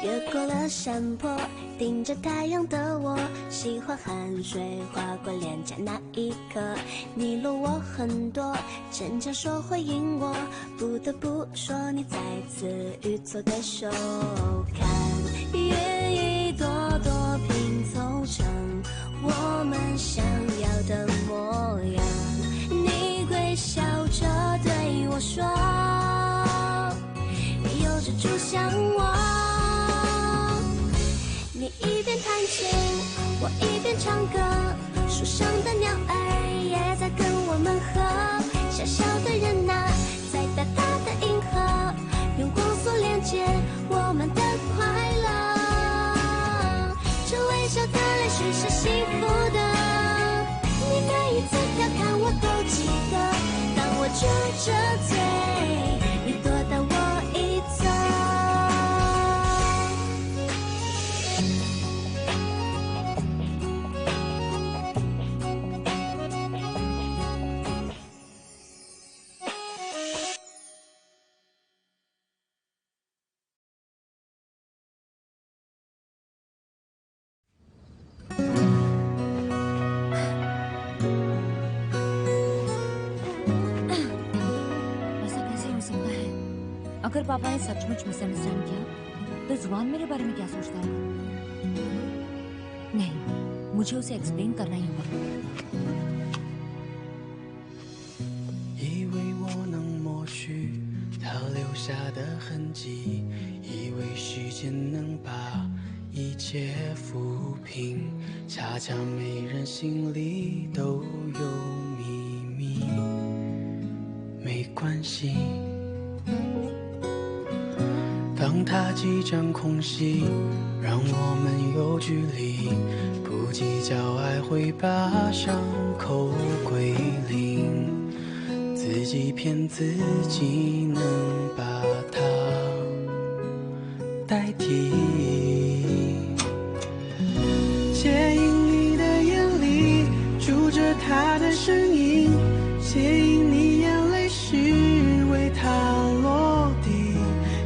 越过了山坡，顶着太阳的我，喜欢汗水划过脸颊那一刻。你落我很多，逞强说回应我，不得不说你再次与错对手。看云一朵朵拼凑成我们想要的模样。你微笑着对我说，有着主向我。你一边弹琴，我一边唱歌，树上的鸟儿也在跟我们和。小小的人啊，在大大的银河，用光速连接我们的快乐。这微笑的泪水是幸福的，你每一次调侃我都记得。当我撅着嘴，你躲到我一侧。अगर पापा ने सचमुच मिसअंडरस्टैंड किया तो जुबान मेरे बारे में क्या सोचता होगा? नहीं, मुझे उसे एक्सप्लेन करना ही होगा। 以为我能抹去他留下的痕迹，以为时间能把一切抚平，恰恰每人心里都有秘密。没关系，当他即将空隙，让我们有距离，不计较爱会把伤口归零，自己骗自己能把它代替。借引你的眼里住着他的身影，借引你眼泪是为他落地，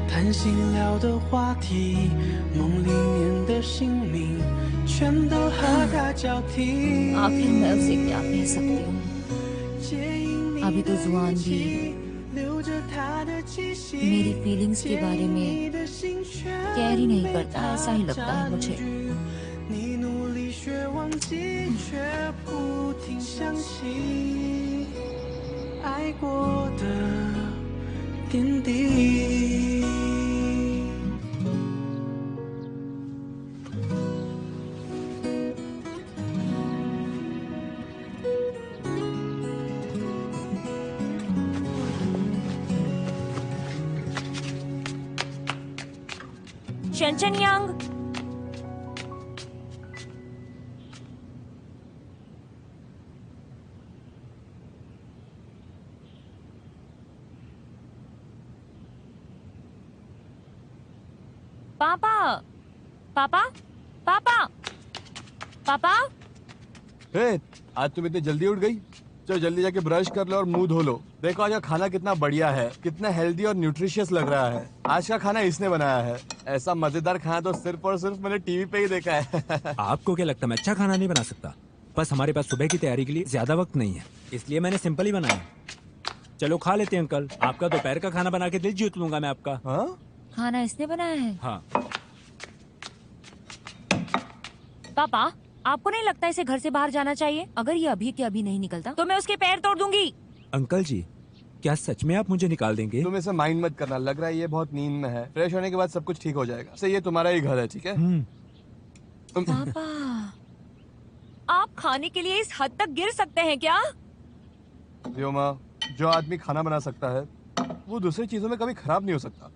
谈心聊的话题，梦里面的姓名全都和他交替。 आखिर मैं उसे क्या कह सकती हूँ? अभी तो जुबान भी मेरी फीलिंग्स के बारे में केयर ही नहीं करता, ऐसा ही लगता है मुझे। 你努力学忘记，却不停想起爱过的点滴。璇璇央，पापा, पापा, पापा, पापा। हे, आज तुम इतनी जल्दी उठ गई? चलो जल्दी जाके ब्रश कर लो और मुंह धो लो। देखो आज का खाना कितना बढ़िया है, कितना हेल्दी और न्यूट्रिशियस लग रहा है। आज का खाना इसने बनाया है। ऐसा मजेदार खाना तो सिर्फ और सिर्फ मैंने टीवी पे ही देखा है। आपको क्या लगता है मैं अच्छा खाना नहीं बना सकता? बस हमारे पास सुबह की तैयारी के लिए ज्यादा वक्त नहीं है, इसलिए मैंने सिंपल ही बनाया। चलो खा लेते हैं अंकल, आपका दोपहर का खाना बना के दिल जीत लूंगा मैं आपका। हाँ? खाना इसने बनाया है? हाँ। पापा, आपको नहीं लगता इसे घर से बाहर जाना चाहिए? अगर ये अभी के अभी नहीं निकलता तो मैं उसके पैर तोड़ दूंगी। अंकल जी, क्या सच में आप मुझे निकाल देंगे? तुम इसे माइंड मत करना, लग रहा है ये बहुत नींद में है। फ्रेश होने के बाद सब कुछ ठीक हो जाएगा। से ये तुम्हारा ही घर है, ठीक है? पापा, आप खाने के लिए इस हद तक गिर सकते हैं क्या? व्योमा, जो आदमी खाना बना सकता है वो दूसरी चीजों में कभी खराब नहीं हो सकता।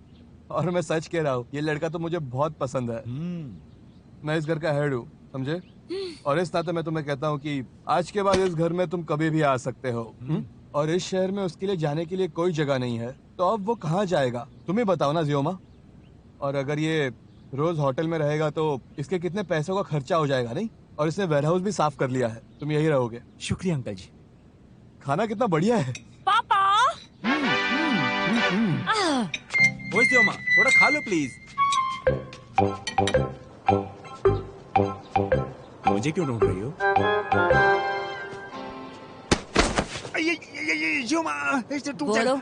और मैं सच कह रहा हूँ, ये लड़का तो मुझे बहुत पसंद है। मैं इस घर का हेड हूँ, समझे? और इस नाते मैं तुम्हें कहता हूँ कि आज के बाद इस घर में तुम कभी भी आ सकते हो। और इस शहर में उसके लिए जाने के लिए कोई जगह नहीं है, तो अब वो कहाँ जाएगा? तुम ही बताओ ना जियोमा। और अगर ये रोज होटल में रहेगा तो इसके कितने पैसों का खर्चा हो जाएगा, नहीं? और इसने वेयरहाउस भी साफ कर लिया है, तुम यही रहोगे। शुक्रिया अंकल जी। खाना कितना बढ़िया है। पापा, ओए जियोमा, थोड़ा खा लो प्लीज। मुझे क्यों ढूंढ रही हो? बोलो,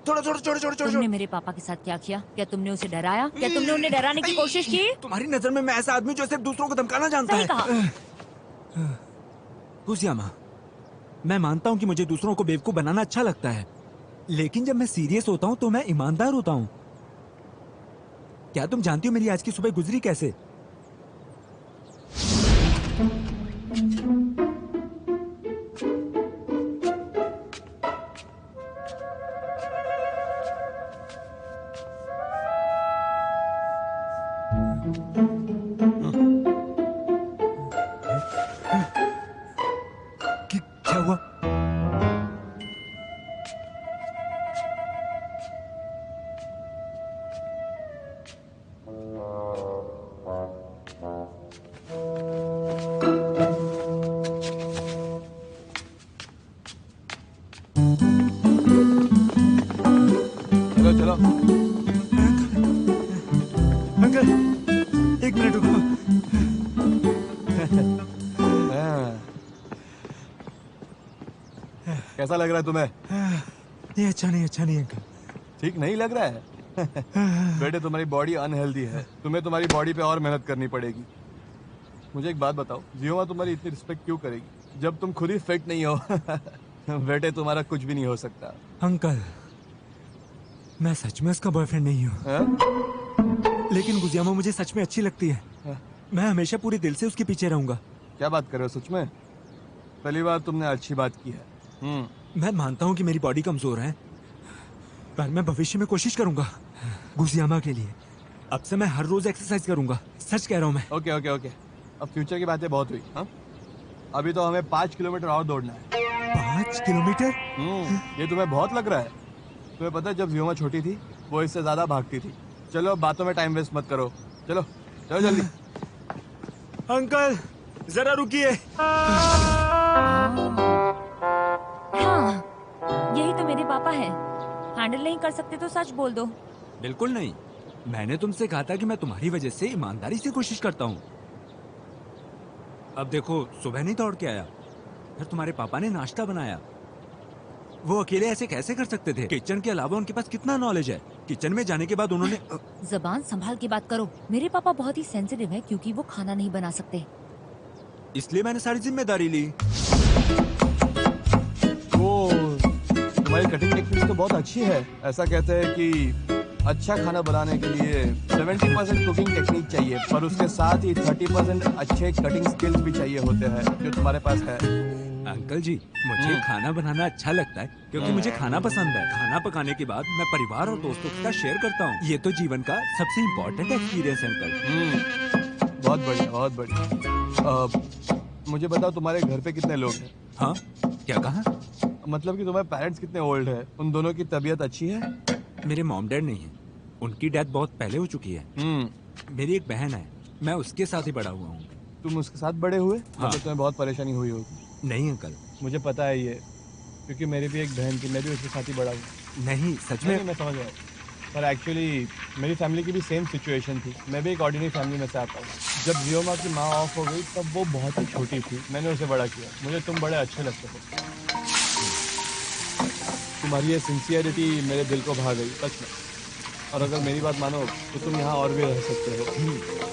छोड़ो छोड़ो छोड़ो छोड़ो छोड़ो। तुमने मेरे पापा के साथ क्या किया? क्या तुमने उसे डराया? क्या तुमने उन्हें डराने की कोशिश की? तुम्हारी नजर में मैं ऐसा आदमी जो सिर्फ दूसरों को धमकाना जानता सही है। कहा। गुजियामा, मैं मानता हूँ कि मुझे दूसरों को बेवकूफ बनाना अच्छा लगता है, लेकिन जब मैं सीरियस होता हूँ तो मैं ईमानदार होता हूँ। क्या तुम जानती हो मेरी आज की सुबह गुजरी कैसे? क्या हुआ? चलो चलो। अंकल, एक मिनट रुको। हाँ। कैसा लग रहा है तुम्हें? ये अच्छा नहीं अंकल। ठीक नहीं लग रहा है? बेटे, तुम्हारी बॉडी अनहेल्दी है, तुम्हें तुम्हारी बॉडी पे और मेहनत करनी पड़ेगी। मुझे एक बात बताओ, जियोमा तुम्हारी इतनी रिस्पेक्ट क्यों करेगी जब तुम खुद ही फिट नहीं हो? बेटे, तुम्हारा कुछ भी नहीं हो सकता। अंकल, मैं सच में उसका बॉयफ्रेंड नहीं हूँ, हाँ? लेकिन गुजियामा मुझे सच में अच्छी लगती है। हाँ। मैं हमेशा पूरे दिल से उसके पीछे रहूंगा। क्या बात कर रहे हो? सच में? पहली बार तुमने अच्छी बात की है। मैं मानता हूँ कि मेरी बॉडी कमजोर है, पर मैं भविष्य में कोशिश करूंगा गुजियामा के लिए। अब से मैं हर रोज एक्सरसाइज करूंगा, सच कह रहा हूँ मैं। ओके ओके ओके, अब फ्यूचर की बातें बहुत हुई। हाँ, अभी तो हमें 5 किलोमीटर और दौड़ना है। 5 किलोमीटर? ये तुम्हें बहुत लग रहा है? तुम्हें पता है जब जियोमा छोटी थी वो इससे ज्यादा भागती थी। चलो, अब बातों में टाइम वेस्ट मत करो, चलो चलो जल्दी। अंकल, जरा रुकिए। हाँ, यही तो मेरे पापा हैं। हैंडल नहीं कर सकते तो सच बोल दो। बिल्कुल नहीं, मैंने तुमसे कहा था कि मैं तुम्हारी वजह से ईमानदारी से कोशिश करता हूँ। अब देखो, सुबह नहीं दौड़ के आया, फिर तुम्हारे पापा ने नाश्ता बनाया। वो अकेले ऐसे कैसे कर सकते थे? किचन के अलावा उनके पास कितना नॉलेज है। किचन में जाने के बाद उन्होंने जबान संभाल के बात करो। मेरे पापा बहुत ही सेंसिटिव है क्योंकि वो खाना नहीं बना सकते। इसलिए मैंने सारी जिम्मेदारी ली। वो तुम्हारी कटिंग टेक्निक तो बहुत अच्छी है। ऐसा कहते हैं कि अच्छा खाना बनाने के लिए 70% कुकिंग टेक्निक चाहिए, पर उसके साथ ही 30% अच्छे कटिंग स्किल्स भी चाहिए होते हैं, जो तुम्हारे पास है। अंकल जी, मुझे खाना बनाना अच्छा लगता है क्योंकि मुझे खाना पसंद है। खाना पकाने के बाद मैं परिवार और दोस्तों के साथ शेयर करता हूँ। ये तो जीवन का सबसे इम्पोर्टेंट एक्सपीरियंस है अंकल। बहुत बढ़िया, बहुत बढ़िया। मुझे बताओ, तुम्हारे घर पे कितने लोग हैं? हाँ, क्या कहा? मतलब कि तुम्हारे पेरेंट्स कितने ओल्ड है? उन दोनों की तबीयत अच्छी है? मेरे मॉम डैड नहीं है, उनकी डेथ बहुत पहले हो चुकी है। मेरी एक बहन है, मैं उसके साथ ही बड़ा हुआ हूँ। तुम उसके साथ बड़े हुए? हाँ। मतलब तुम्हें बहुत परेशानी हुई होगी। नहीं अंकल। मुझे पता है ये, क्योंकि मेरी भी एक बहन थी, मैं भी उसके साथ ही बड़ा हूँ। नहीं, सच नहीं, में। मैं समझ गया, पर एक्चुअली मेरी फैमिली की भी सेम सिचुएशन थी। मैं भी एक ऑर्डिनरी फैमिली में से आता हूँ। जब जियोमा की माँ ऑफ हो गई तब वो बहुत ही छोटी थी, मैंने उसे बड़ा किया। मुझे तुम बड़े अच्छे लगते थे। तुम्हारी ये सिंसियरिटी मेरे दिल को भा गई, सच में। और अगर मेरी बात मानो तो तुम यहाँ और भी रह सकते हो,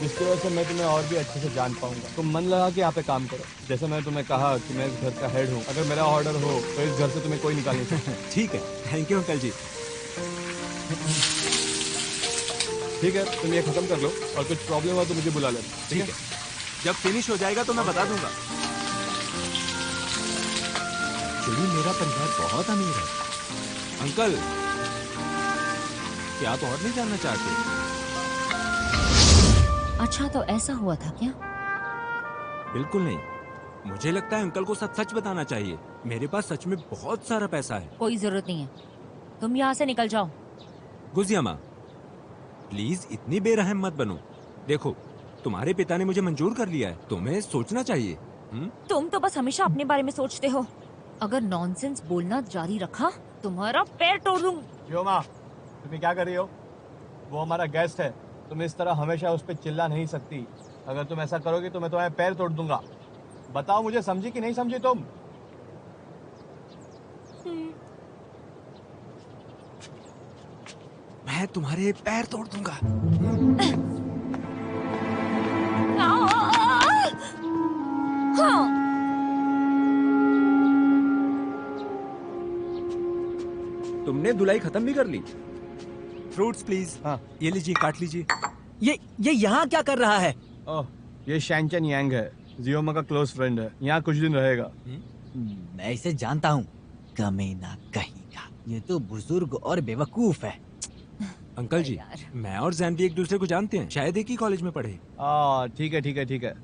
जिसकी वजह से मैं तुम्हें और भी अच्छे से जान पाऊंगा। तुम मन लगा के यहाँ पे काम करो। जैसे मैंने तुम्हें कहा कि मैं इस घर का हेड हूँ, अगर मेरा ऑर्डर हो तो इस घर से तुम्हें कोई निकाल नहीं सकता। ठीक है, थैंक यू अंकल जी। ठीक है, तुम ये खत्म कर लो और कुछ प्रॉब्लम हो तो मुझे बुला लेना। ठीक है, जब फिनिश हो जाएगा तो मैं बता दूंगा। चलिए, मेरा परिवार बहुत अमीर है। अंकल, क्या आप और नहीं जानना चाहते? अच्छा, तो ऐसा हुआ था क्या? बिल्कुल नहीं। मुझे लगता है अंकल को सब सच बताना चाहिए। मेरे पास सच में बहुत सारा पैसा है। कोई जरूरत नहीं है, तुम यहाँ से निकल जाओ। गुजियामा, प्लीज इतनी बेरहम मत बनो। देखो, तुम्हारे पिता ने मुझे मंजूर कर लिया है, तुम्हें सोचना चाहिए। तुम तो बस हमेशा अपने बारे में सोचते हो। अगर नॉनसेंस बोलना जारी रखा तुम्हारा पैर तोड़ दूंगी। जियोमा, तुम क्या कर रही हो? वो हमारा गेस्ट है, तुम इस तरह हमेशा उस पर चिल्ला नहीं सकती। अगर तुम ऐसा करोगे तो मैं तुम्हारे पैर तोड़ दूंगा। बताओ मुझे, समझी कि नहीं समझी तुम? मैं तुम्हारे पैर तोड़ दूंगा। तुमने धुलाई खत्म भी कर ली? Fruits please. हाँ। ये लीजिए, काट लीजिए। ये यहाँ क्या कर रहा है? ओह, ये शैनचन यांग है, जियोमा का क्लोज फ्रेंड है। यहाँ कुछ दिन रहेगा। मैं इसे जानता हूँ, कमीना कहीं का। ये तो बुजुर्ग और बेवकूफ है। अंकल जी, मैं और जैन भी एक दूसरे को जानते हैं, शायद एक ही कॉलेज में पढ़े। ठीक है ठीक है ठीक है।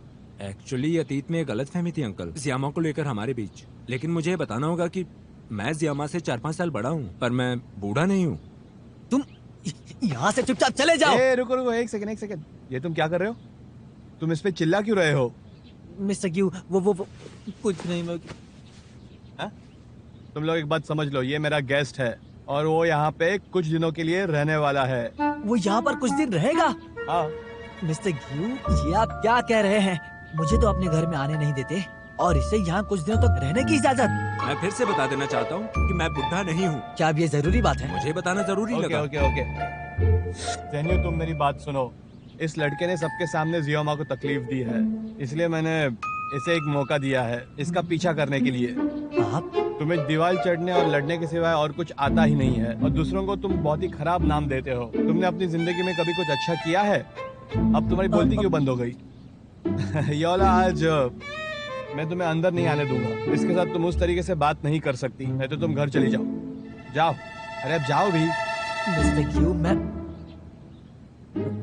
एक्चुअली अतीत में गलत फहमी थी अंकल, जियामा को लेकर हमारे बीच। लेकिन मुझे ये बताना होगा कि मैं जियामा से 4-5 साल बड़ा हूँ, पर मैं बूढ़ा नहीं हूँ। तुम यहाँ से चुपचाप चले जाओ। रुको रुको, एक सेकंड। ये तुम क्या कर रहे हो? तुम इस पे चिल्ला क्यों रहे हो? मिस्टर क्यू, वो कुछ नहीं। मैं तुम लोग एक बात समझ लो, ये मेरा गेस्ट है और वो यहाँ पे कुछ दिनों के लिए रहने वाला है। वो यहाँ पर कुछ दिन रहेगा? हाँ। मिस्टर क्यू, ये आप क्या कह रहे हैं? मुझे तो अपने घर में आने नहीं देते और इसे यहाँ कुछ दिनों तक रहने की इजाजत। मैं फिर से बता देना चाहता हूँ कि मैं बुढ़ा नहीं हूँ। क्या अब ये जरूरी बात है? मुझे बताना जरूरी लगा। ओके। जेन्यू, तुम मेरी बात सुनो। इस लड़के ने सबके सामने जियोमा को तकलीफ दी है, इसलिए मैंने इसे एक मौका दिया है इसका पीछा करने के लिए। आप? तुम्हें दीवार चढ़ने और लड़ने के सिवाय और कुछ आता ही नहीं है और दूसरों को तुम बहुत ही खराब नाम देते हो। तुमने अपनी जिंदगी में कभी कुछ अच्छा किया है? अब तुम्हारी बोलती क्यों बंद हो गई? योला, आज मैं तुम्हें अंदर नहीं आने दूंगा। इसके साथ तुम उस तरीके से बात नहीं कर सकती, नहीं तो तुम घर चली जाओ। अरे अब जाओ भी। मिस्टर क्यू, मैं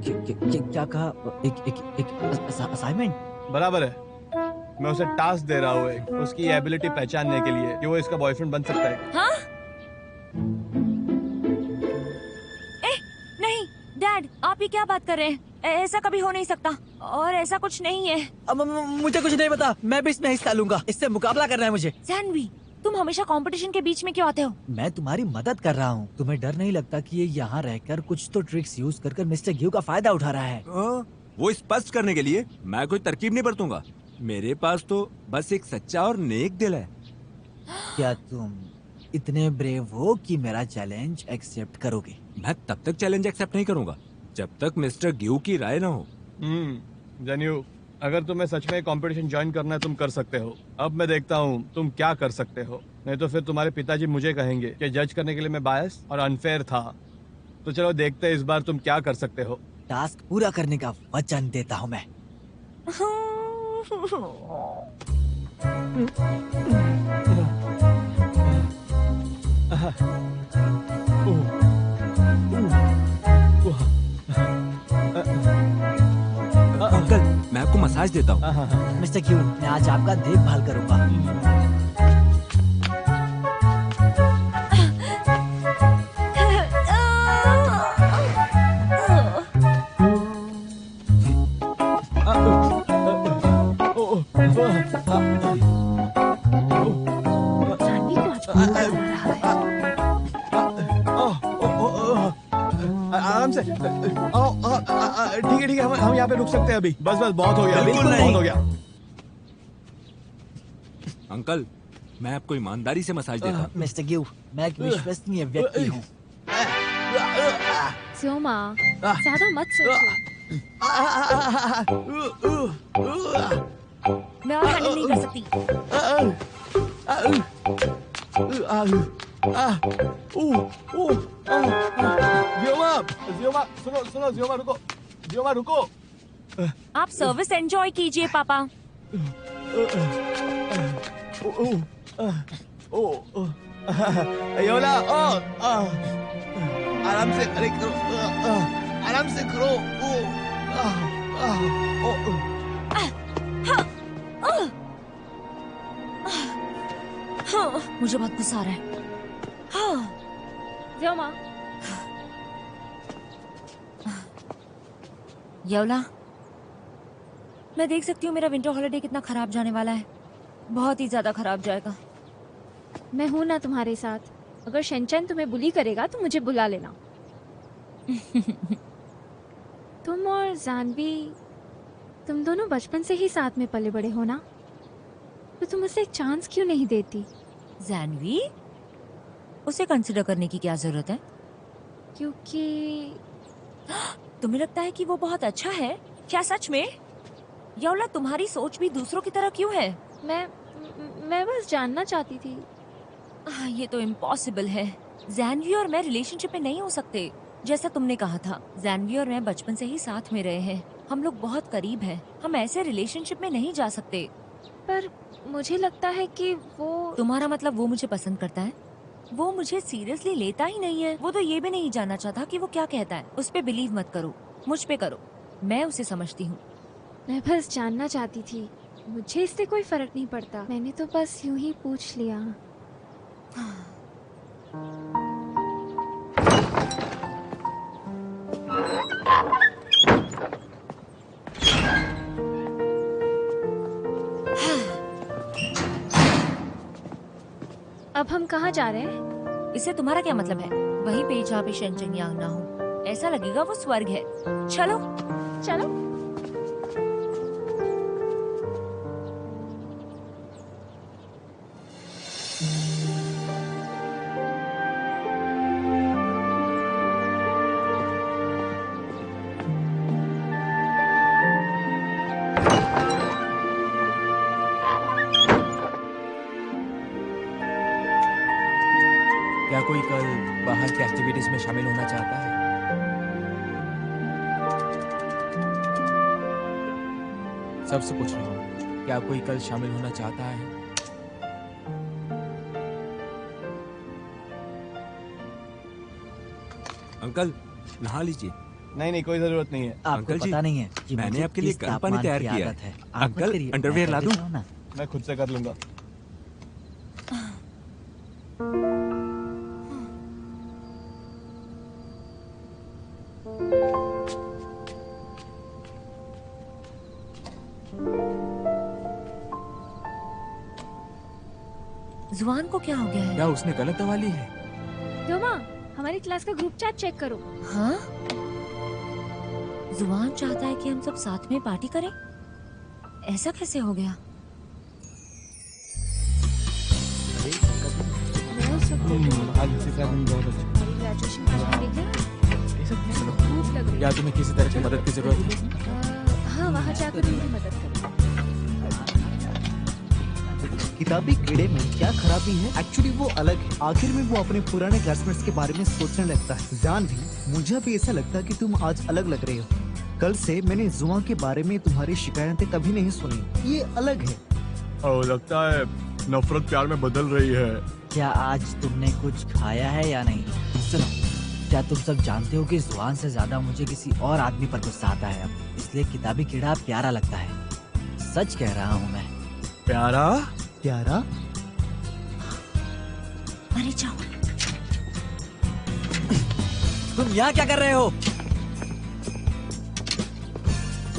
क्या कहा? एक असाइनमेंट? बराबर है, मैं उसे टास्क दे रहा हूँ एक, उसकी एबिलिटी पहचानने के लिए कि वो इसका बॉयफ्रेंड बन सकता है। हाँ? नहीं डैड, आप ये क्या बात कर रहे हैं? ऐसा कभी हो नहीं सकता और ऐसा कुछ नहीं है। अब मुझे कुछ नहीं पता, मैं भी इसमें हिस्सा लूंगा। इससे मुकाबला करना है मुझे। जानवी, तुम हमेशा कंपटीशन के बीच में क्यों आते हो? मैं तुम्हारी मदद कर रहा हूँ। तुम्हें डर नहीं लगता कि ये यहाँ रहकर कुछ तो ट्रिक्स यूज कर मिस्टर ग्यू का फायदा उठा रहा है? वो स्पष्ट करने के लिए मैं कोई तरकीब नहीं बरतूंगा। मेरे पास तो बस एक सच्चा और नेक दिल है। क्या तुम इतने ब्रेव हो कि मेरा चैलेंज एक्सेप्ट करोगे? मैं तब तक चैलेंज एक्सेप्ट नहीं करूंगा जब तक मिस्टर ग्यू की राय ना हो। जन्यू, अगर तुम्हें सच में कंपटीशन ज्वाइन करना है तुम कर सकते हो। अब मैं देखता हूँ तुम क्या कर सकते हो, नहीं तो फिर तुम्हारे पिताजी मुझे कहेंगे कि जज करने के लिए मैं बायस और अनफेयर था। तो चलो देखते हैं इस बार तुम क्या कर सकते हो। टास्क पूरा करने का वचन देता हूँ मैं। अंकल, मैं आपको मसाज देता हूँ। मिस्टर क्यू, मैं आज आपका देखभाल करूंगा। जानवी को आज बहुत डर रहा है। आराम से। ठीक है, हम यहाँ पे रुक सकते हैं अभी। बस बहुत हो गया, बिल्कुल बहुत हो गया। अंकल, मैं आपको ईमानदारी से मसाज देता हूँ। मिस्टर ग्यू, मैं एक विश्वसनीय व्यक्ति हूँ। स्योमा, ज्यादा मत सोचो। मैं और हैंडल नहीं कर सकती। जियोमा रुको। आप सर्विस एंजॉय कीजिए पापा। योला, आराम से, अरे करो, आराम से करो। मुझे बहुत गुस्सा आ रहा है। स्योमा, येवला, मैं देख सकती हूँ मेरा विंटर हॉलिडे कितना खराब जाने वाला है। बहुत ही ज्यादा खराब जाएगा। मैं हूं ना तुम्हारे साथ। अगर शेनचैन तुम्हें बुली करेगा तो मुझे बुला लेना। तुम और जानवी, तुम दोनों बचपन से ही साथ में पले बड़े हो ना, तो तुम उसे एक चांस क्यों नहीं देती? जानवी, उसे कंसिडर करने की क्या जरूरत है? क्योंकि तुम्हें लगता है कि वो बहुत अच्छा है? क्या सच में? यौला, तुम्हारी सोच भी दूसरों की तरह क्यों है? मैं बस जानना चाहती थी। ये तो इम्पॉसिबल है। जानवी और मैं रिलेशनशिप में नहीं हो सकते। जैसा तुमने कहा था, जानवी और मैं बचपन से ही साथ में रहे हैं। हम लोग बहुत करीब हैं। हम ऐसे रिलेशनशिप में नहीं जा सकते। पर मुझे लगता है कि वो... तुम्हारा मतलब वो मुझे पसंद करता है? वो मुझे सीरियसली लेता ही नहीं है। वो तो ये भी नहीं जानना चाहता कि वो क्या कहता है। उस पे बिलीव मत करो, मुझ पे करो। मैं उसे समझती हूँ। मैं बस जानना चाहती थी। मुझे इससे कोई फर्क नहीं पड़ता। मैंने तो बस यूं ही पूछ लिया। अब हम कहाँ जा रहे हैं? इससे तुम्हारा क्या मतलब है? वहीं पे जहाँ पे शेंचन यांग ना हो। ऐसा लगेगा वो स्वर्ग है। चलो चलो। क्या कोई कल बाहर की एक्टिविटीज में शामिल होना चाहता है? सबसे पूछ रहा हूँ, क्या कोई कल शामिल होना चाहता है? अंकल, नहा लीजिए। नहीं नहीं, कोई जरूरत नहीं है। आपको अंकल जी, पता नहीं है कि मैंने मुझे आपके लिए किस गर्म पानी तापमान तैयार की किया आदत है। है। आप मत अंकल, करिए, मैं अंडरवियर कर ला दूं? देता हूं ना। मैं खुद से कर लूंगा। जुआन को क्या हो गया है? क्या उसने गलत दवा ली है? जोमा, हमारी क्लास का ग्रुप चैट चेक करो। हाँ? जुआन चाहता है कि हम सब साथ में पार्टी करें? ऐसा कैसे हो गया? मैं उस वक्त आज से दिन बहुत अच्छा। हमारी ग्रेजुएशन का देख लेना। भूख लग रही क्या तुम्हें किसी तरह की मदद की जरूरत है? है। हाँ, वहाँ जाकर उनकी मदद करो। किताबी कीड़े में क्या खराबी है? एक्चुअली वो अलग है। आखिर में वो अपने पुराने क्लासमेट्स के बारे में सोचने लगता है। जान भी, मुझे भी ऐसा लगता है कि तुम आज अलग लग रहे हो। कल से मैंने जुआ के बारे में तुम्हारी शिकायतें कभी नहीं सुनी। ये अलग है। और लगता है नफरत प्यार में बदल रही है। क्या आज तुमने कुछ खाया है या नहीं? सुनो, क्या तुम सब जानते हो कि जुआन से ज्यादा मुझे किसी और आदमी पर गुस्सा आता है अब, इसलिए किताबी कीड़ा प्यारा लगता है। सच कह रहा हूँ मैं। प्यारा? प्यारा? अरे जाओ। तुम यहाँ क्या कर रहे हो?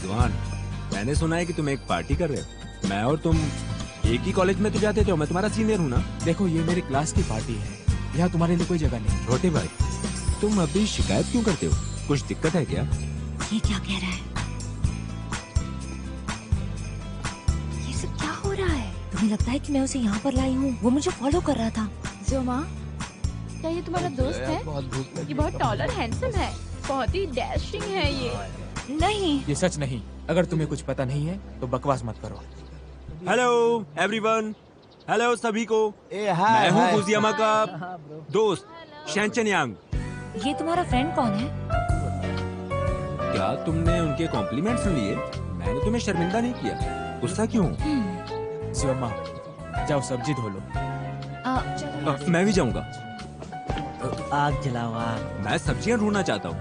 जुआन, मैंने सुना है कि तुम एक पार्टी कर रहे हो। मैं और तुम एक ही कॉलेज में तो जाते थे। मैं तुम्हारा सीनियर हूँ ना। देखो, ये मेरी क्लास की पार्टी है, यहाँ तुम्हारे लिए कोई जगह नहीं। छोटे भाई, तुम अभी शिकायत क्यों करते हो? कुछ दिक्कत है क्या? ये क्या कह रहा है? ये सब क्या हो रहा है? तुम्हें लगता है कि मैं उसे यहाँ पर लाई हूँ? वो मुझे फॉलो कर रहा था। जोमा, क्या ये तुम्हारा दोस्त है? बहुत भूख लगी। ये बहुत टॉल और हैंडसम है। बहुत ही डैशिंग है ये। नहीं। ये सच नहीं। अगर तुम्हें कुछ पता नहीं है तो बकवास मत करो। हेलो एवरीवन, हेलो सभी को। मैं हूँ फुजियामा का दोस्त शेंचन यांग। ये तुम्हारा फ्रेंड कौन है? क्या तुमने उनके कॉम्प्लीमेंट्स लिए? मैंने तुम्हें शर्मिंदा नहीं किया। गुस्सा क्यों? शिवम्मा, जाओ सब्जी धो लो। चलो। मैं भी जाऊंगा। आग जलाओ आग। मैं सब्जियां ढूंढना चाहता हूँ।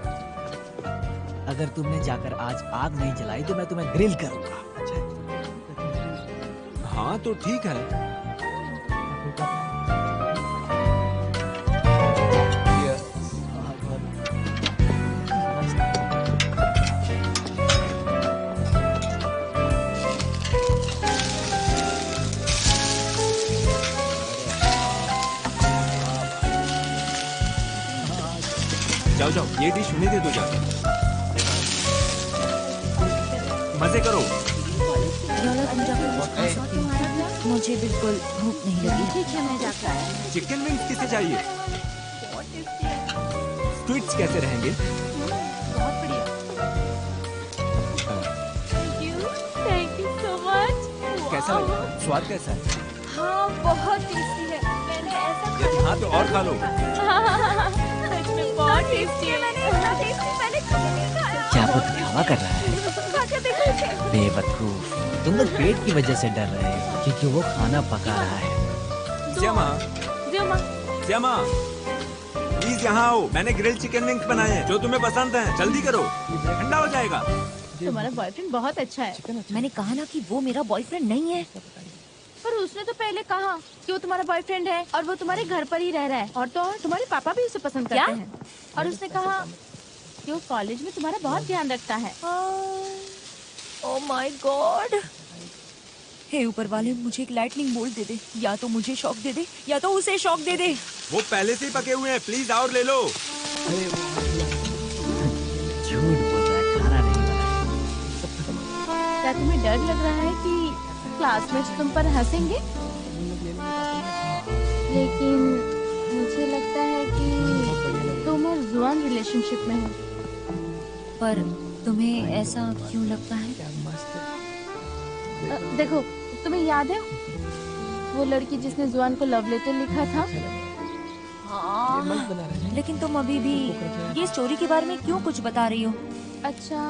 अगर तुमने जाकर आज आग नहीं जलाई तो मैं तुम्हें ग्रिल करूंगा। हाँ तो ठीक है। जाओ जाओ, ये डिश उन्हें दे दो जाकर। मजे करो। योला, तुम जाकर कुछ खा सकती हो? मुझे बिल्कुल भूख नहीं लगी। ठीक है, मैं जाकर आया हूँ। चिकन विंग्स किसे चाहिए? स्क्विड्स कैसे रहेंगे? बहुत बढ़िया। Thank you so much. कैसा लगा? स्वाद कैसा है? हाँ, बहुत टेस्टी है। मैंने ऐसा यदि हाँ तो और खा लो। सच में बहुत टेस्टी है। मैंने इतना टेस्टी पहले कभी नहीं खाया। क्या वो दिखावा कर रहा है? खाकर देखो इसे। बेवकूफ, तुम लोग पेट की वजह से डर रहे हो क्योंकि वो खाना पका रहा है। श्यामा, जियोमा, श्यामा, प्लीज यहाँ आओ। मैंने ग्रिल्ड चिकन विंग्स बनाए हैं जो तुम्हें पसंद हैं। जल्दी करो, ठंडा हो जाएगा। तुम्हारा बॉयफ्रेंड बहुत अच्छा है। मैंने कहा ना कि वो मेरा बॉयफ्रेंड नहीं है। पर उसने तो पहले कहा कि वो तुम्हारा बॉयफ्रेंड है और वो तुम्हारे घर पर ही रह रहा है। और तो और तुम्हारे पापा भी उसे पसंद करते हैं। और उसने कहा कि वो कॉलेज में तुम्हारा बहुत ध्यान रखता है। Oh my God. हे ऊपर वाले, मुझे एक लाइटनिंग बोल्ट दे दे। या तो मुझे शॉक दे दे या तो उसे शॉक दे दे। वो पहले से ही पके हुए हैं, प्लीज और ले लो। झूठ बोल रहा है, खाना नहीं बनाया। क्या तुम्हें डर लग रहा है कि क्लासमेट्स तुम पर हंसेंगे? लेकिन मुझे लगता है कि तुम और जुआन रिलेशनशिप में हो। पर तुम्हें ऐसा क्यों लगता है? देखो, तुम्हें याद है वो लड़की जिसने जुआन को लव लेटर लिखा था? हाँ, लेकिन तुम अभी भी ये स्टोरी के बारे में क्यों कुछ बता रही हो? अच्छा,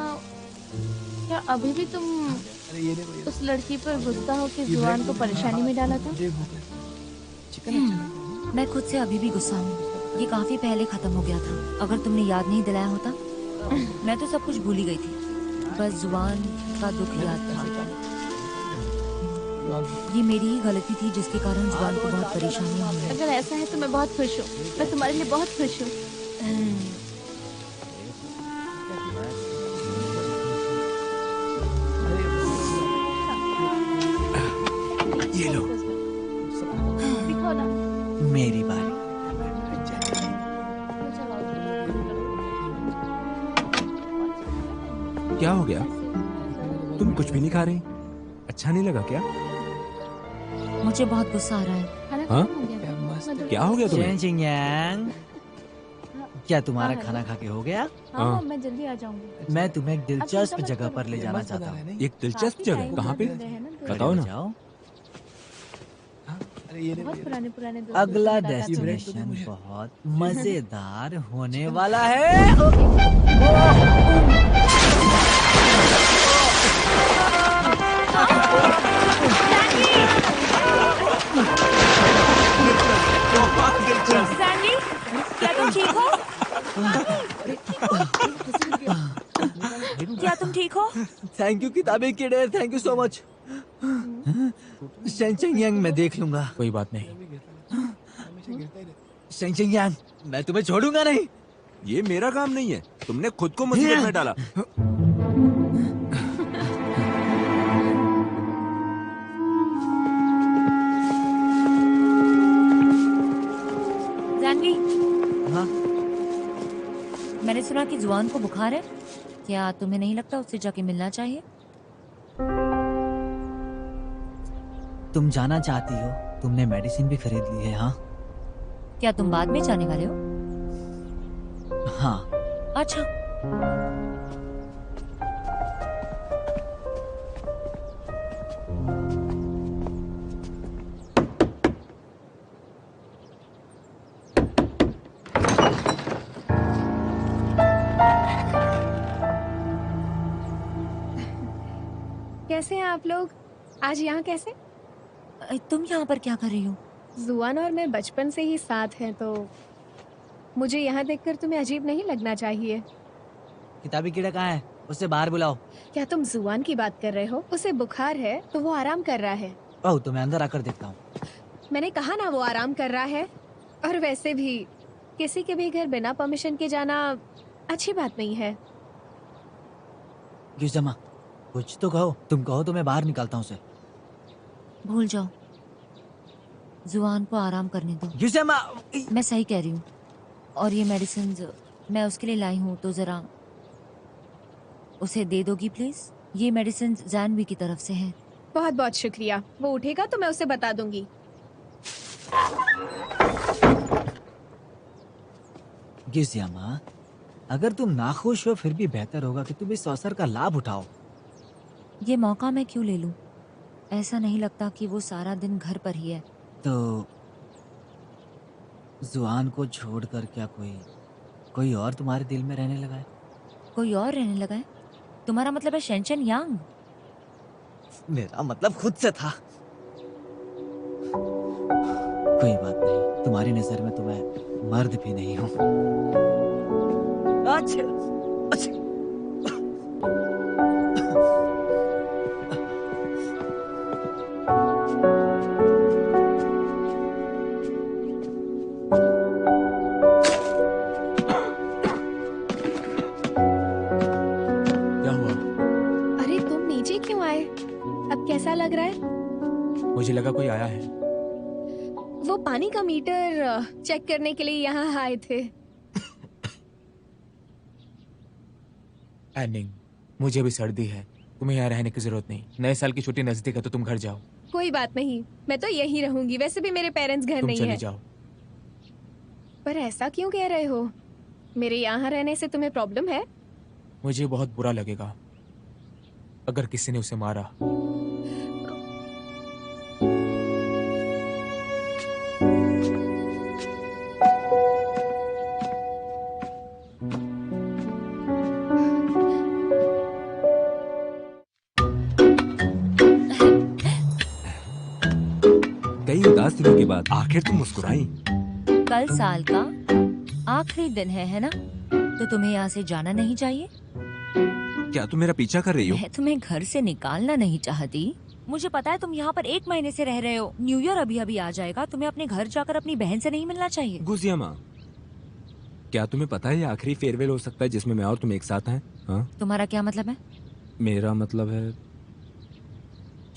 क्या अभी भी तुम उस लड़की पर गुस्सा हो कि जुआन को परेशानी में डाला था? मैं खुद से अभी भी गुस्सा हूँ। ये काफी पहले खत्म हो गया था। अगर तुमने याद नहीं दिलाया होता, मैं तो सब कुछ भूल ही गई थी। बस जुआन का दुख याद था। ये मेरी ही गलती थी जिसके कारण जुआन को बहुत परेशानियां हुई। अगर ऐसा है तो मैं बहुत खुश हूँ। मैं तुम्हारे लिए बहुत खुश हूँ। ये लो। दिखो ना। मेरी बारी। क्या हो गया? तुम कुछ भी नहीं खा रही? अच्छा नहीं लगा क्या? मुझे बहुत गुस्सा आ रहा है। खाना हाँ? खत्म हो गया? क्या हो गया तुम्हें? चेंग चिंग यांग, क्या तुम्हारा खाना खा के हो गया? हाँ, हाँ। मैं जल्दी आ जाऊंगी। मैं तुम्हें एक दिलचस्प जगह पर ले जाना चाहता हूँ। एक दिलचस्प जगह कहाँ पे? बताओ ले ना। जाओ। बहुत पुराने पुराने दोस्त अगला बताता था। डेस्टिनेशन बहुत मजेदार होने वाला है। सैंडी, क्या तुम ठीक हो? क्या तुम ठीक हो? थैंक यू किताबी कीड़े, थैंक यू सो मच। शेंचिंग यांग मैं देख लूंगा। कोई बात नहीं। शेंचिंग यांग, मैं तुम्हें छोड़ूंगा नहीं। ये मेरा काम नहीं है। तुमने खुद को मुसीबत में डाला। जानवी, हाँ? मैंने सुना कि जुआन को बुखार है। क्या तुम्हें नहीं लगता उससे जाके मिलना चाहिए? तुम जाना चाहती हो? तुमने मेडिसिन भी खरीद ली है? हाँ क्या तुम बाद में जाने वाले हो? हाँ। अच्छा, कैसे हैं आप लोग? आज यहाँ कैसे? तुम यहाँ पर क्या कर रही हो? जुआन और मैं बचपन से ही साथ हैं, तो मुझे यहाँ देखकर तुम्हें अजीब नहीं लगना चाहिए। किताबी कीड़ा कहाँ है? उसे बाहर बुलाओ। क्या तुम जुआन की बात कर रहे हो? उसे बुखार है तो वो आराम कर रहा है। ओह, तो मैं अंदर आकर देखता हूँ। मैंने कहा ना वो आराम कर रहा है। और वैसे भी किसी के भी घर बिना परमिशन के जाना अच्छी बात नहीं है। यूजमा, कुछ तो कहो। तुम कहो तो मैं बाहर निकालता हूँ उसे। भूल जाओ, जुआन को आराम करने दो। यूजमा, मैं सही कह रही हूँ। और ये मेडिसिन मैं उसके लिए लाई हूँ, तो जरा उसे दे दोगी प्लीज? ये मेडिसिन जानवी की तरफ से है। बहुत बहुत शुक्रिया। वो उठेगा तो मैं उसे बता दूंगी। गिजियामा, अगर तुम नाखुश हो फिर भी बेहतर होगा कि तुम इस अवसर का लाभ उठाओ। ये मौका मैं क्यों ले लूं? ऐसा नहीं लगता कि वो सारा दिन घर पर ही है। तो जुआन को छोड़कर क्या कोई और तुम्हारे दिल में रहने लगा है? कोई और रहने लगा है? तुम्हारा मतलब है शेंचन यांग? मेरा मतलब खुद से था। कोई बात नहीं, तुम्हारी नजर में तो मैं मर्द भी नहीं हूँ। अच्छा, अच्छा। क्या हुआ? अरे तुम नीचे क्यों आए? अब कैसा लग रहा है? मुझे लगा कोई आया है। वो पानी का मीटर चेक करने के लिए यहाँ आए थे। एनिंग, मुझे भी सर्दी है, तुम्हें यहाँ रहने की जरूरत नहीं। नए साल की छुट्टी नजदीक है तो तुम घर जाओ। कोई बात नहीं, मैं तो यहीं रहूंगी। वैसे भी मेरे पेरेंट्स घर तुम नहीं चले है। जाओ। पर ऐसा क्यों कह रहे हो? मेरे यहाँ रहने से तुम्हें प्रॉब्लम है? मुझे बहुत बुरा लगेगा अगर किसी ने उसे मारा। कई उदास दिनों के बाद आखिर तुम मुस्कुराई। कल साल का आखिरी दिन है ना? तो तुम्हें यहाँ से जाना नहीं चाहिए। क्या तुम मेरा पीछा कर रही हो? मैं तुम्हें घर से निकालना नहीं चाहती। मुझे पता है तुम यहाँ पर 1 महीने से रह रहे हो। न्यू ईयर अभी अभी आ जाएगा। तुम्हें अपने घर जाकर अपनी बहन से नहीं मिलना चाहिए। गुजियामा, क्या तुम्हें पता है ये आखिरी फेयरवेल हो सकता है जिसमें मैं और तुम एक साथ हैं? हाँ? तुम्हारा क्या मतलब है? मेरा मतलब है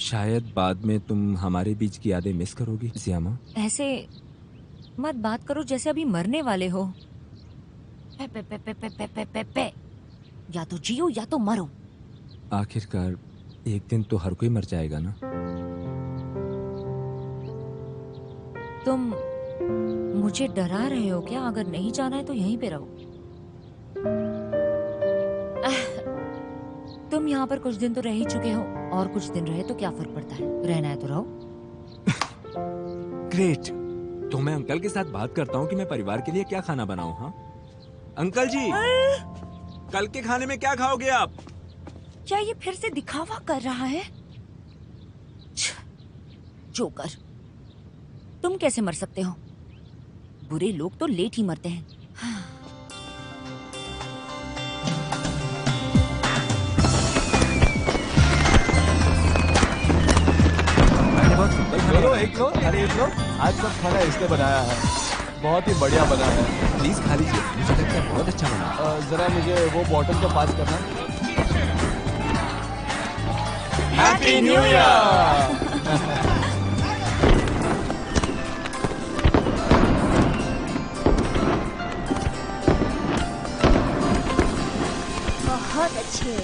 शायद बाद में तुम हमारे बीच की यादें मिस करोगी। जियामा, ऐसे मत बात करो जैसे अभी मरने वाले हो। पे पे पे पे पे पे पे पे पे। या तो जियो या तो मरो। आखिरकार एक दिन तो हर कोई मर जाएगा ना। तुम मुझे डरा रहे हो क्या? अगर नहीं जाना है तो यहीं पे रहो। तुम यहाँ पर कुछ दिन तो रह ही चुके हो, और कुछ दिन रहे तो क्या फर्क पड़ता है? रहना है तो रहो। ग्रेट। तो मैं अंकल के साथ बात करता हूँ कि मैं परिवार के लिए क्या खाना बनाऊँ। हाँ अंकल जी, कल के खाने में क्या खाओगे आप? क्या ये फिर से दिखावा कर रहा है? जोकर, तुम कैसे मर सकते हो? बुरे लोग तो लेट ही मरते हैं। बहुत सिंपल खाना लो बनाया। एक लो, अरे एक लो। आज सब खाना इसने बनाया है, बहुत ही बढ़िया बना है। प्लीज खा लीजिए, मुझे लगता है बहुत अच्छा बना। जरा मुझे वो बॉटल तो पास करना। Happy new year. बहुत अच्छे।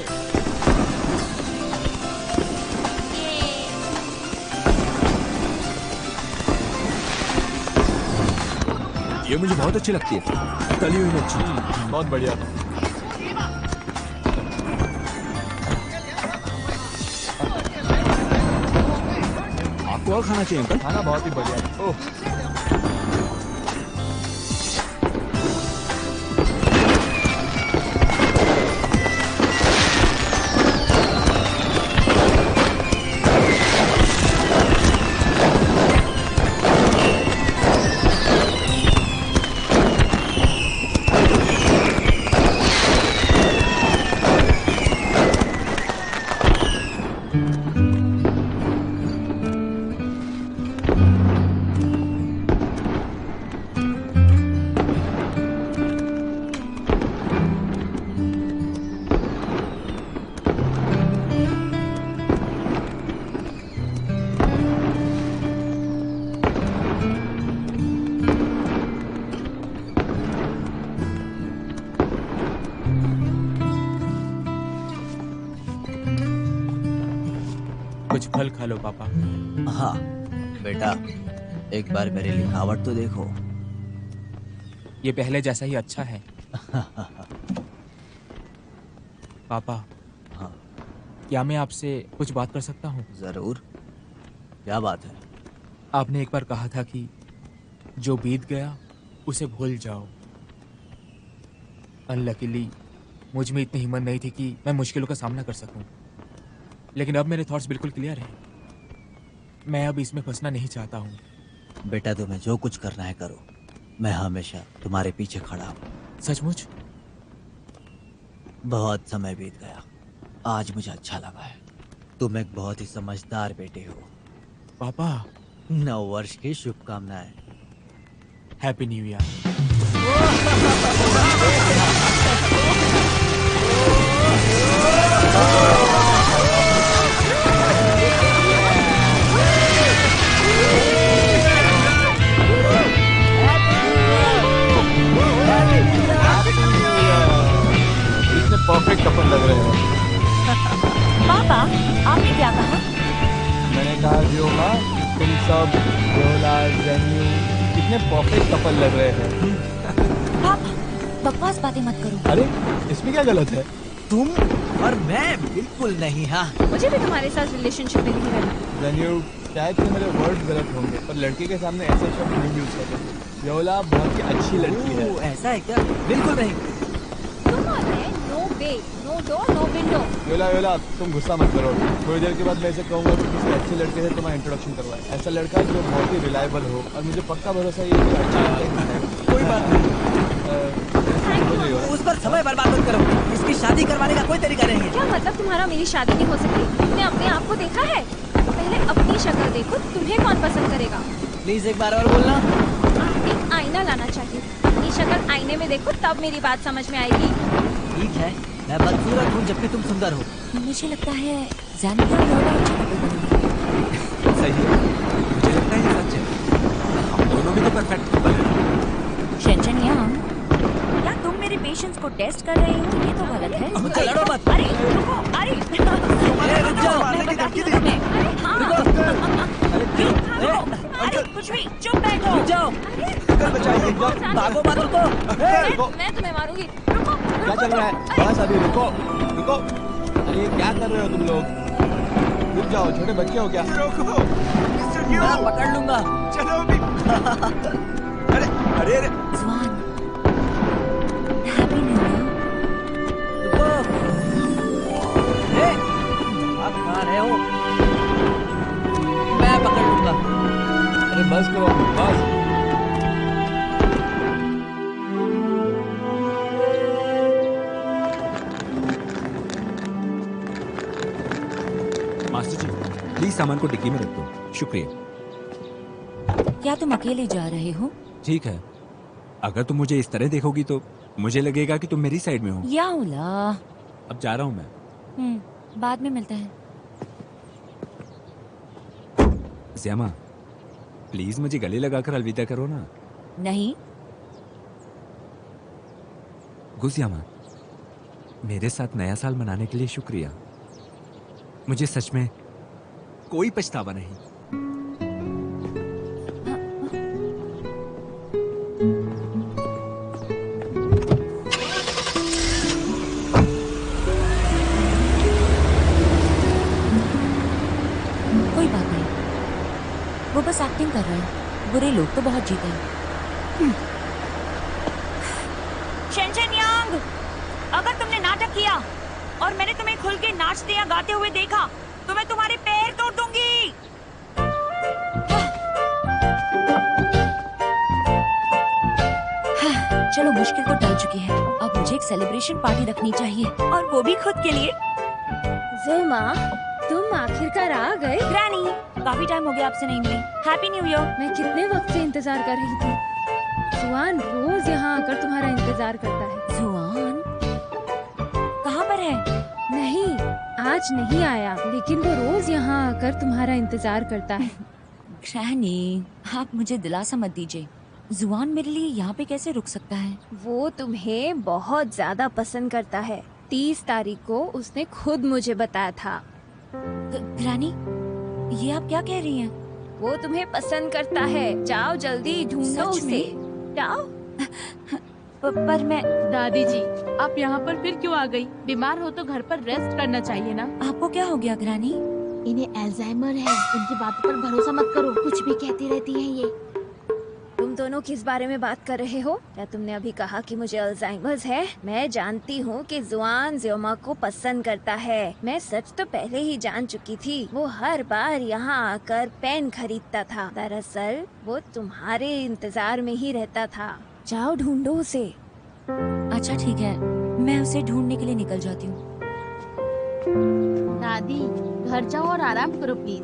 ये मुझे बहुत अच्छी लगती है, तली हुई मच्छी। बहुत बढ़िया। आपको और खाना चाहिए अंकल? खाना बहुत ही बढ़िया। ओह, कुछ फल खा लो पापा। हाँ बेटा, एक बार मेरी लिखावट तो देखो। ये पहले जैसा ही अच्छा है। पापा, हाँ क्या मैं आपसे कुछ बात कर सकता हूँ? जरूर, क्या बात है? आपने एक बार कहा था कि जो बीत गया उसे भूल जाओ। अनलकीली मुझ में इतनी हिम्मत नहीं थी कि मैं मुश्किलों का सामना कर सकूं। लेकिन अब मेरे थॉट्स बिल्कुल क्लियर हैं। मैं अब इसमें फंसना नहीं चाहता हूँ। बेटा तुम्हें जो कुछ करना है करो, मैं हमेशा तुम्हारे पीछे खड़ा हूँ। सचमुच? बहुत समय बीत गया, आज मुझे अच्छा लगा है। तुम एक बहुत ही समझदार बेटे हो। पापा, 9 वर्ष की शुभकामनाएं। Happy new year. इतने परफेक्ट कपल लग रहे हैं। पापा, आपने क्या कहा? मैंने कहा व्योमा, तुम सब व्योला, ज़ेन्यू कितने परफेक्ट कपल लग रहे हैं। पापा, बकवास बातें मत करो। अरे इसमें क्या गलत है? तुम और मैं बिल्कुल नहीं। हाँ, मुझे भी तुम्हारे साथ रिलेशनशिप में नहीं रहना। ज़ेन्यू, शायद कि मेरे वर्ड गलत होंगे पर लड़की के सामने ऐसे शब्द नहीं यूज करते। व्योला बहुत ही अच्छी लड़की है। ऐसा है क्या? बिल्कुल नहीं। तुम और मैं, नो वे, नो डोर, नो विंडो। व्योला, तुम गुस्सा मत करो। थोड़ी देर के बाद मैं इसे कहूंगा कि किसी अच्छे लड़के से तुम्हारा इंट्रोडक्शन करवाए। ऐसा लड़का जो बहुत ही रिलायबल हो और मुझे पक्का भरोसा है ये अच्छा है। कोई बात नहीं, हो जाएगा। उस पर समय बर्बाद मत करो। इसकी शादी करवाने का कोई तरीका नहीं है। क्या मतलब तुम्हारा मेरी शादी नहीं हो सकती? तुमने अपने आप को देखा है? पहले अपनी शक्ल देखो, तुम्हें कौन पसंद करेगा? प्लीज एक बार और बोलना। एक आईना लाना चाहिए। अपनी शक्ल आईने में देखो, तब मेरी बात समझ में आएगी। ठीक है, मैं बदसूरत हूँ जबकि तुम सुंदर हो। मुझे लगता है ज़ेन्यू और व्योला अच्छे कपल बनेंगे। सही है, मुझे लगता है ये सच है। हम दोनों भी तो परफेक्ट कपल हैं। शेंचन यांग, क्या तुम मेरे पेशेंस को टेस्ट कर रहे हो? ये तो गलत है। मुझे लड़ो मत। अरे रुको, अरे रुक जाओ। मैं बताती हूँ तुम्हें। अरे हाँ, रुको, अरे कुछ भी, चुप बैठो। रुक जाओ। भागो मत, रुको। मैं तुम्हें मारूंगी। रुको, क्या चल रहा है? बस अभी रुको। अरे क्या कर रहे हो तुम लोग? रुक जाओ, छोटे बच्चे हो क्या? मैं पकड़ लूंगा। अरे जुआन, हैप्पी न्यू ईयर। रुको। आप कहाँ रहे हो? मैं पकड़ लूंगा। अरे बस करो, बस। मास्टर जी, प्लीज सामान को डिक्की में रख दो। शुक्रिया। क्या तुम अकेले जा रहे हो? ठीक है, अगर तुम मुझे इस तरह देखोगी तो मुझे लगेगा कि तुम मेरी साइड में हो। याउला। अब जा रहा हूँ मैं। बाद में मिलते हैं। ज़ियामा, प्लीज मुझे गले लगाकर अलविदा करो ना। नहीं। गुज़ियामा, मेरे साथ नया साल मनाने के लिए शुक्रिया। मुझे सच में कोई पछतावा नहीं। कोई बात नहीं, वो बस एक्टिंग कर रहे हैं। बुरे लोग तो बहुत जीते हैं। शेंचन यांग, अगर तुमने नाटक किया और मैंने तुम्हें खुल के नाचते या गाते हुए देखा तो मैं तुम्हारे पैर तोड़ दूंगी। चलो, मुश्किल तो टल चुकी है। अब मुझे एक सेलिब्रेशन पार्टी रखनी चाहिए और वो भी खुद के लिए। ज़ुमा, तुम आखिरकार आ गए। ग्रैनी, काफी टाइम हो गया आपसे नहीं मिली। Happy new year. मैं कितने वक्त से इंतजार कर रही थी। जुआन रोज यहाँ आकर तुम्हारा इंतजार करता है। जुआन कहाँ पर है? नहीं, आज नहीं आया, लेकिन वो रोज यहाँ आकर तुम्हारा इंतजार करता है। ग्रैनी, आप मुझे दिलासा मत दीजिए। जुआन मेरे लिए यहाँ पे कैसे रुक सकता है? वो तुम्हें बहुत ज्यादा पसंद करता है। 30 तारीख को उसने खुद मुझे बताया था। ग्रैनी, ये आप क्या कह रही हैं? वो तुम्हें पसंद करता है, जाओ जल्दी ढूंढो सच उसे। में? जाओ। पर मैं दादी जी, आप यहाँ पर फिर क्यों आ गई? बीमार हो तो घर पर रेस्ट करना चाहिए ना। आपको क्या हो गया ग्रानी? इन्हें अल्जाइमर है, इनकी बातों पर भरोसा मत करो, कुछ भी कहती रहती है ये। तुम दोनों किस बारे में बात कर रहे हो? क्या तुमने अभी कहा कि मुझे अल्जाइमर्स है? मैं जानती हूँ कि जुआन ज़ियोमा को पसंद करता है। मैं सच तो पहले ही जान चुकी थी। वो हर बार यहाँ आकर पेन खरीदता था। दरअसल वो तुम्हारे इंतजार में ही रहता था। जाओ ढूंढो उसे। अच्छा ठीक है, मैं उसे ढूंढने के लिए निकल जाती हूँ। दादी, घर जाओ और आराम करो प्लीज।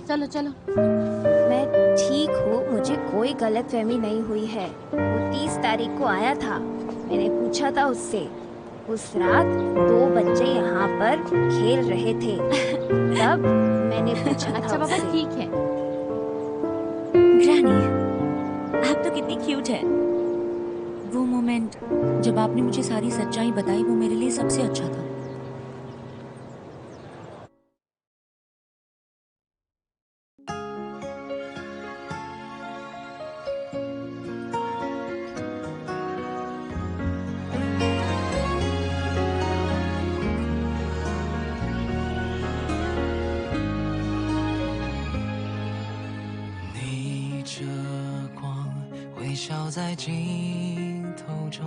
चलो चलो। मैं ठीक हूँ, मुझे कोई गलतफहमी नहीं हुई है। वो 30 तारीख को आया था। मैंने पूछा था उससे। उस रात 2 बच्चे यहाँ पर खेल रहे थे। तब मैंने पूछा था अच्छा बाबा, उससे। ठीक है। ग्रानी, आप तो कितनी क्यूट है। वो मोमेंट जब आपने मुझे सारी सच्चाई बताई, वो मेरे लिए सबसे अच्छा था।逆着光，微笑在镜头中，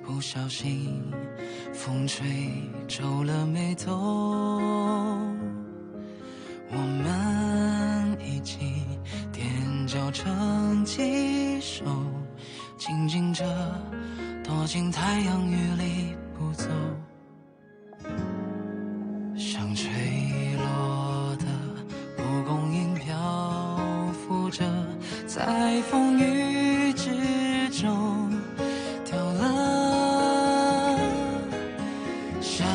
不小心风吹皱了眉头。我们一起踮脚成几首，静静着躲进太阳雨里不走，像吹落的蒲公英漂浮着，在风雨之中掉了，像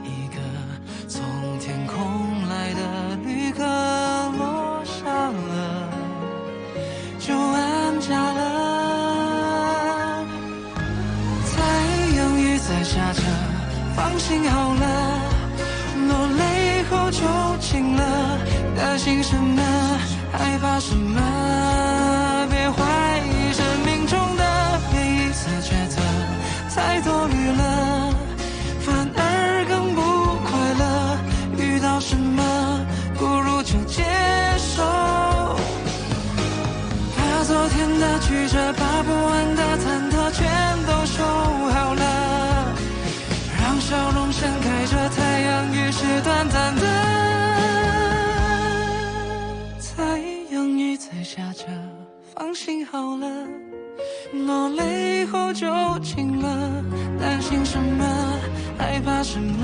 一个从天空来的旅客落下了，就安家了。太阳雨在下着，放心好了，落泪后就晴了，担心什么？害怕什么？别怀疑生命中的每一次抉择，太多虑了，反而更不快乐。遇到什么，不如就接受。把昨天的曲折，把不完的忐忑，全都收好了，让笑容盛开着，太阳雨是短暂的。在下着，放心好了，落泪后就晴了，担心什么？害怕什么？